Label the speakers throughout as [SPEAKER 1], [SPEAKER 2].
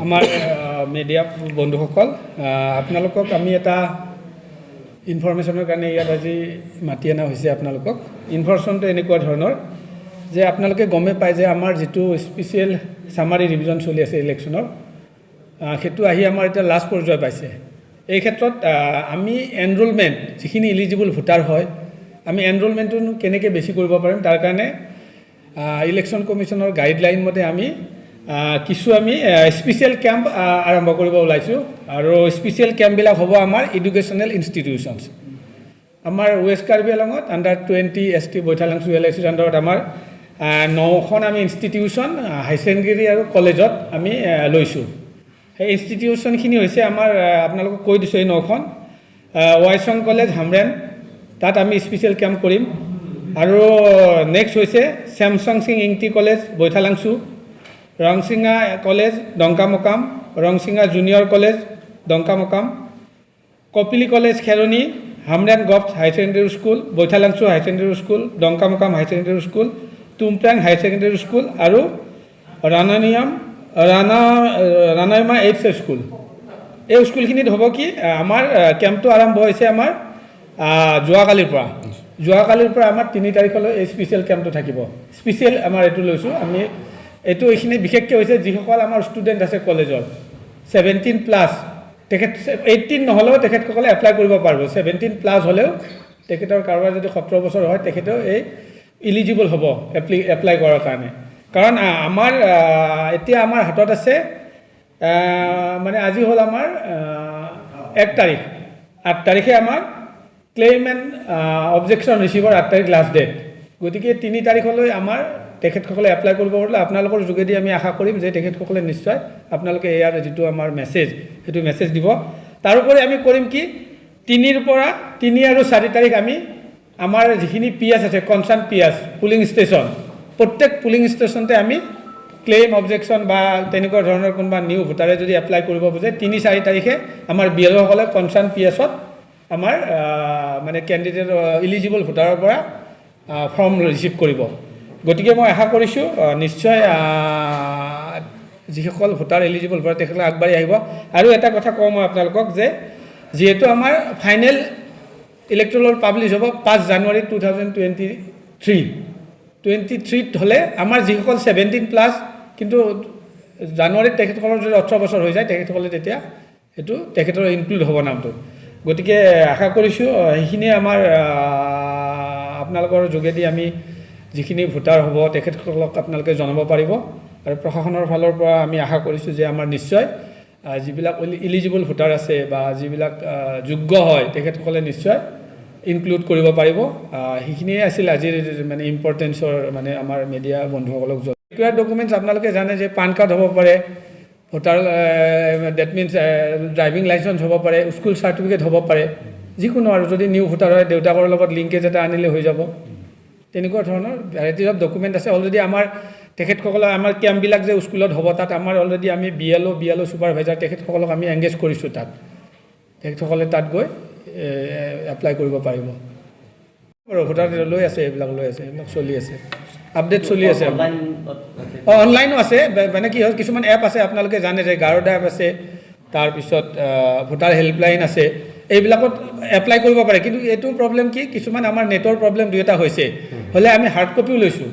[SPEAKER 1] আমাৰ মিডিয়া বন্ধুসকল আপোনালোকক আমি এটা ইনফৰমেশ্যনৰ কাৰণে ইয়াত আজি মাতি অনা হৈছে আপোনালোকক ইনফৰমেশ্যনটো এনেকুৱা ধৰণৰ যে আপোনালোকে গমে পায় যে আমাৰ যেটো স্পেশাল সামাৰি ৰিভিজন চলি আছে ইলেকশ্যনৰ হেতু আহি আমাৰ এটা লাষ্ট পৰ্যায় পাইছে এই ক্ষেত্ৰত আমি এনৰোলমেন্ট যিখিনি এলিজিবল ভোটাৰ হয় আমি এনৰোলমেন্টটো কেনেকৈ বেছি কৰিব পাৰিম তাৰ কাৰণে ইলেকশ্যন কমিশনৰ গাইডলাইন মতে আমি কিছু আমি স্পেশাল ক্যাম্প আৰম্ভ কৰিব ওলাইছো আৰু স্পেশাল ক্যাম্প বিলাক হ'ব আমাৰ এডুকেশনাল ইনষ্টিটিউশনস আমাৰ West Karbi আংলঙত under 20 ST Baithalangso এলআইসিৰ আন্ডাৰত আমাৰ 9খন আমি ইনষ্টিটিউশন হাই সেকেন্ডাৰী আৰু কলেজত আমি লৈছো এই ইনষ্টিটিউশনখিনি হৈছে আমাৰ আপোনালোকক কৈ দিছো এই 9খন ওয়াইসং কলেজ হামৰেন তাত আমি স্পেশাল ক্যাম্প কৰিম আৰু নেক্সট হৈছে Samson Sing Ingti college Baithalangso Rongsinga college Dongkamukam Rongsinga junior college Dongkamukam Kopili college Kheroni Hamren govt high secondary school Baithalangso high secondary school Dongkamukam high secondary school Tumprang high secondary school আৰু ৰানাইমা এইচ স্কুল এই স্কুলখিনিত হ'ব কি আমাৰ ক্যাম্পটো আৰম্ভ হৈছে আমাৰ যোৱাকালিৰ পৰা আমাৰ 3 তাৰিখলৈ এই স্পেশাল ক্যাম্পটো থাকিব স্পেশাল আমাৰ এটো লৈছো আমি এটো এইখিনি বিশেষকৈ হৈছে যিসকল আমাৰ ষ্টুডেন্ট আছে কলেজৰ 17 প্লাস তেখেত 18 নহলেও তেখেতসকলে এপ্লাই কৰিব পাৰিব 17 প্লাস হলেও তেখেতৰ কাৰোবাৰ যদি 17 বছৰ হয় তেখেতে এই এলিজিবল হ'ব এপ্লাই কৰাৰ কাৰণে কাৰণ আমাৰ এতিয়া আমাৰ হাতত আছে মানে আজি হল আমাৰ 1 তাৰিখ 8 তাৰিখে আমাৰ ক্লেইম এণ্ড অবজেকশন ৰিসিভাৰ 8 তাৰিখ লাষ্ট ডেট গতিকে 3 তাৰিখলৈ আমাৰ তেখেতসকলে এপ্লাই কৰিব পাৰিলে আপোনালোকৰ যোগেদি আমি আশা কৰিম যে তেখেতসকলে নিশ্চয় আপোনালোকে ইয়াৰ যেটো আমাৰ মেসেজ হেতু মেসেজ দিব তাৰ উপৰি আমি কৰিম কি 3 পৰা 3 আৰু 4 তাৰিখ আমি আমাৰ যিখিনি পিএস আছে কনসাৰ্ন পিএস পুলিং ষ্টেচন প্ৰত্যেক পুলিং ষ্টেচনতে আমি ক্লেইম অবজেকশন বা তেনেকুৱা ধৰণৰ কোনবা নিউ ভোটাৰে যদি এপ্লাই কৰিব বুজে 3-4 তাৰিখে আমাৰ বিএলও সকলে কনসাৰ্ন পিএছত আমাৰ মানে ক্যান্ডিডেট এলিজিবল ভোটাৰৰ পৰা ফৰ্ম ৰিসিভ কৰিব গতিকে মই আশা কৰিছো নিশ্চয় যিসকল ভোটাৰ এলিজিবল ভোটাৰ তেখেতসকলে আগবাঢ়ি আহিব আৰু এটা কথা কওঁ মই আপোনালোকক যে যেহেতু আমাৰ ফাইনেল ইলেক্ট্ৰল পাবলিশ হ'ব 5 জানুৱাৰী 2023 হলে আমাৰ যিসকল 17 প্লাস কিন্তু জানুৱাৰীত তেখেতসকলৰ যদি 18 বছৰ হৈ যায় তেখেতসকলে তেতিয়া এটো তেখেতৰ ইনক্লুড হ'ব নামটো গতিকে আশা কৰিছো এইখিনি আমাৰ আপোনালোকৰ যোগেদি আমি যিখিনি ভোটাৰ হ'ব তেখেতসকলক আপোনালোকে জনাব পাৰিব আৰু প্ৰশাসনৰ ফালৰ পৰা আমি আশা কৰিছো যে আমাৰ নিশ্চয় যিবিলাক এলিজিবল ভোটাৰ আছে বা যিবিলাক যোগ্য হয় তেখেতসকলে নিশ্চয় ইনক্লুড কৰিব পাৰিব সেইখিনি আছিল আজিৰ মানে ইম্পৰ্টেন্সৰ মানে আমাৰ মিডিয়া বন্ধুসকলক ৰিকোয়াৰ্ড ডকুমেন্টস আপোনালোকে জানে যে পান কাৰ্ড হ'ব পাৰে voter that means driving licence হ'ব পাৰে স্কুল সাৰ্টিফিকেট হ'ব পাৰে যিকোনো আৰু যদি নিউ ভোটাৰ হয় দেউতাকৰ লগত লিংকেজ এটা আনিলে হৈ যাব তেনেকুৱা ধৰণৰ ভ্যাৰাইটি অফ ডকুমেন্ট আছে অলৰেডি আমাৰ তেখেতসকল আমাৰ ক্যাম্প বিলাক যে স্কুলত হ'ব তাত আমাৰ অলৰেডি আমি বিএলও সুপাৰভাইজাৰ তেখেতসকলক আমি এংগেজ কৰিছো তাত তেখেতসকলে তাত গৈ এপ্লাই কৰিব পাৰিব আৰু ভোটাৰ লৈ আছে এইবিলাক চলি আছে আপডেট চলি আছে অনলাইনো আছে মানে কি হয় কিছুমান এপ আছে আপোনালোকে জানে যে গাৰডা এপ আছে তাৰ পিছত ভোটাৰ হেল্পলাইন আছে এইবিলাকত এপ্লাই কৰিব পাৰে কিন্তু এটো প্ৰবলেম কি কিছুমান আমাৰ নেটৰ প্ৰবলেম দুইটা হৈছে হলে আমি হাৰ্ড কপিও লৈছো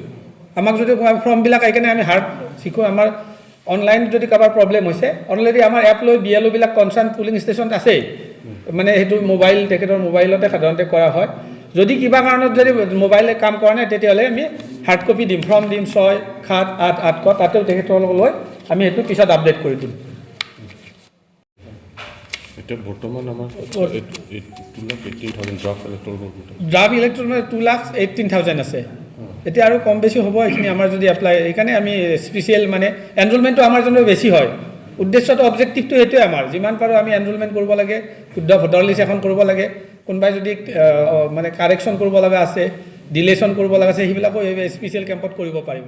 [SPEAKER 1] আমাক যদি ফৰ্ম বিলাক আইকানে আমি হাৰ্ড শিকো আমাৰ অনলাইন যদি কাবাৰ প্ৰবলেম হৈছে অলৰেডি আমাৰ এপ লৈ বিএলও বিলাক কনসাৰ্ন পুলিং ষ্টেচন আছে মানে হেতু মোবাইল তেখেতৰ মোবাইলতে সাধাৰণতে কৰা হয় যদি কিবা কাৰণত যদি মোবাইলে কাম কৰা নাই তেতিয়ালে আমি হাৰ্ড কপি দিম ফৰ্ম দিম 6 7 8 8 ক তাতেও তেখেতসকলক লৈ আমি হেতু পিছত আপডেট কৰি দিম
[SPEAKER 2] এটা বৰ্তমান আমাৰ 2,18,000
[SPEAKER 1] ড্ৰাফট ইলেক্ট্ৰল 2,18,000 আছে এতিয়া আৰু কম বেছি হ'ব এইখিনি আমাৰ যদি এপ্লাই এইকাৰণে আমি স্পেশাল মানে এনৰোলমেন্টটো আমাৰ জন্য বেছি হয় উদ্দেশ্যটো অবজেক্টিভটো এটোই আমাৰ যিমান পাৰো আমি এনৰোলমেন্ট কৰিব লাগে শুদ্ধ ভোটাৰ লিষ্ট এখন কৰিব লাগে কোনবাই যদি মানে কাৰেকচন কৰিব লগা আছে ডিলেশন কৰিব লগা আছে সেইবিলাকো স্পেশাল ক্যাম্পত কৰিব পাৰিব